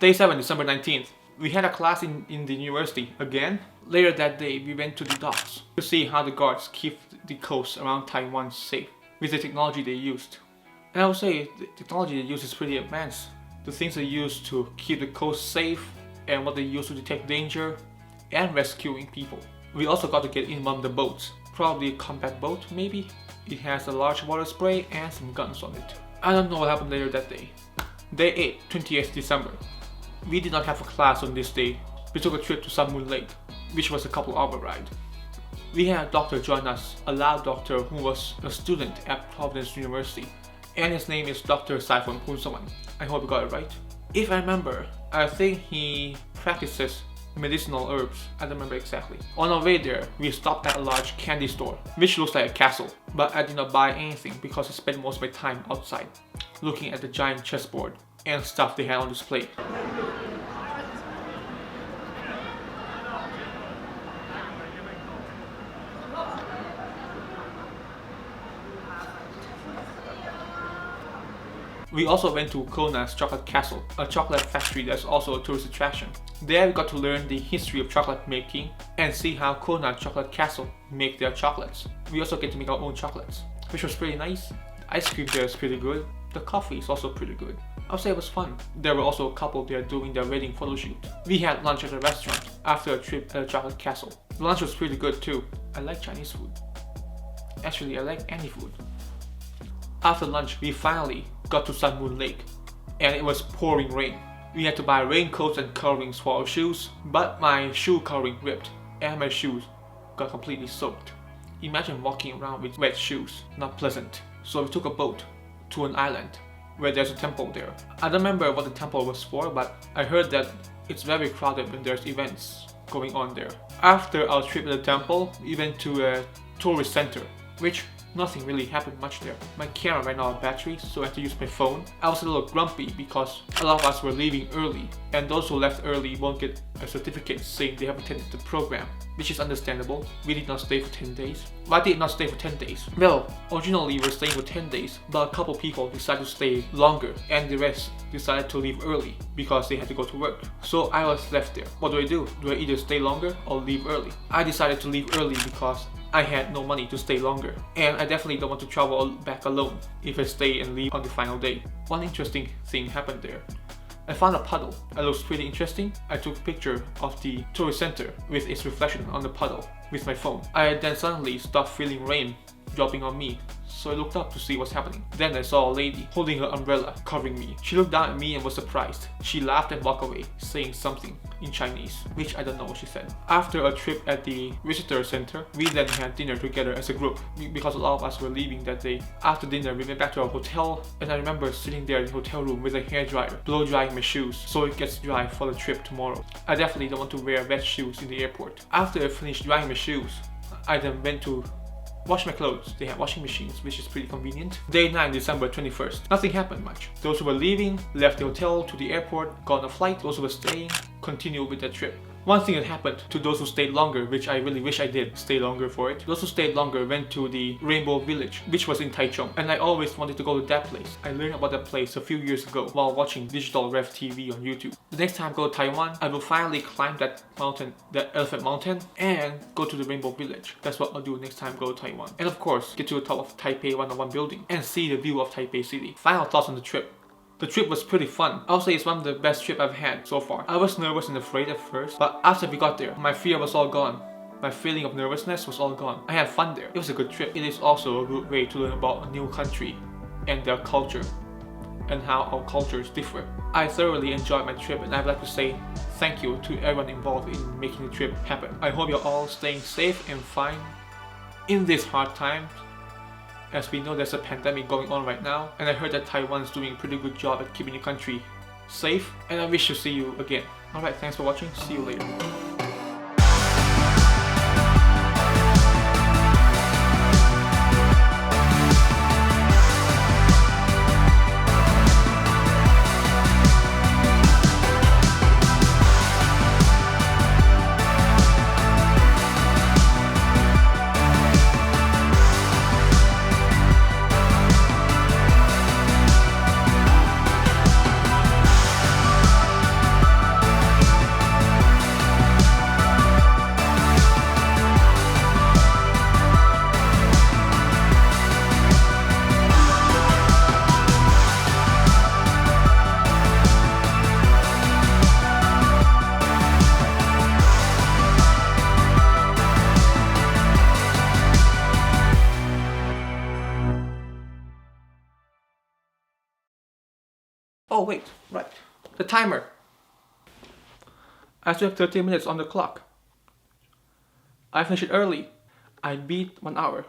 Day 7, December 19th. We had a class in the university again. Later that day, we went to the docks to see how the guards keep the coast around Taiwan safe with the technology they used. And I would say the technology they use is pretty advanced. The things they use to keep the coast safe and what they use to detect danger and rescuing people. We also got to get in one of the boats, probably a combat boat maybe. It has a large water spray and some guns on it. I don't know what happened later that day. Day 8, 28th December. We did not have a class on this day. We took a trip to Sun Moon Lake, which was a couple-hour ride. We had a doctor join us, a loud doctor who was a student at Providence University, and his name is Dr. Saifon Punsawan. I hope I got it right. If I remember, I think he practices medicinal herbs. I don't remember exactly. On our way there, we stopped at a large candy store, which looks like a castle, but I did not buy anything because I spent most of my time outside, looking at the giant chessboard and stuff they had on display. We also went to Kona's Chocolate Castle, a chocolate factory that's also a tourist attraction. There we got to learn the history of chocolate making and see how Kona Chocolate Castle make their chocolates. We also get to make our own chocolates, which was pretty nice. The ice cream there is pretty good. The coffee is also pretty good. I'll say it was fun. There were also a couple there doing their wedding photo shoot. We had lunch at a restaurant after a trip at a chocolate castle. The lunch was pretty good too. I like Chinese food. Actually, I like any food. After lunch, we finally got to Sun Moon Lake, and it was pouring rain. We had to buy raincoats and coverings for our shoes, but my shoe covering ripped, and my shoes got completely soaked. Imagine walking around with wet shoes, not pleasant. So we took a boat to an island where there's a temple there. I don't remember what the temple was for, but I heard that it's very crowded when there's events going on there. After our trip to the temple, we went to a tourist center, which nothing really happened much there. My camera ran out of battery, so I had to use my phone. I was a little grumpy because a lot of us were leaving early, and those who left early won't get a certificate saying they have attended the program, which is understandable. We did not stay for 10 days. Why did not stay for 10 days? Well, originally we were staying for 10 days, but a couple people decided to stay longer, and the rest decided to leave early because they had to go to work. So I was left there. What do? Do I either stay longer or leave early? I decided to leave early because I had no money to stay longer, and I definitely don't want to travel back alone if I stay and leave on the final day. One interesting thing happened there. I found a puddle. It looks pretty interesting. I took a picture of the tourist center with its reflection on the puddle with my phone. I then suddenly stopped feeling rain dropping on me, so I looked up to see what's happening. Then I saw a lady holding her umbrella covering me. She looked down at me and was surprised. She laughed and walked away, saying something in Chinese, which I don't know what she said. After a trip at the visitor center, we then had dinner together as a group because a lot of us were leaving that day. After dinner, we went back to our hotel, and I remember sitting there in the hotel room with a hairdryer, blow drying my shoes so it gets dry for the trip tomorrow. I definitely don't want to wear wet shoes in the airport. After I finished drying my shoes, I then went to wash my clothes. They have washing machines, which is pretty convenient. Day 9, December 21st. Nothing happened much. Those who were leaving left the hotel to the airport, got on a flight. Those who were staying continued with their trip. One thing that happened to those who stayed longer, which I really wish I did stay longer for it. Those who stayed longer went to the Rainbow Village, which was in Taichung, and I always wanted to go to that place. I learned about that place a few years ago while watching digital Rev TV on YouTube. The next time I go to Taiwan, I will finally climb that mountain, that Elephant Mountain, and go to the Rainbow Village. That's what I'll do next time I go to Taiwan. And of course, get to the top of Taipei 101 building and see the view of Taipei City. Final thoughts on the trip. The trip was pretty fun. I'll say it's one of the best trips I've had so far. I was nervous and afraid at first, but after we got there, my fear was all gone. My feeling of nervousness was all gone. I had fun there. It was a good trip. It is also a good way to learn about a new country and their culture and how our cultures differ. I thoroughly enjoyed my trip, and I'd like to say thank you to everyone involved in making the trip happen. I hope you're all staying safe and fine in this hard time. As we know, there's a pandemic going on right now, and I heard that Taiwan is doing a pretty good job at keeping the country safe, and I wish to see you again. Alright, thanks for watching. See you later. Oh wait, right. The timer. I still have 30 minutes on the clock. I finished it early. I beat 1 hour.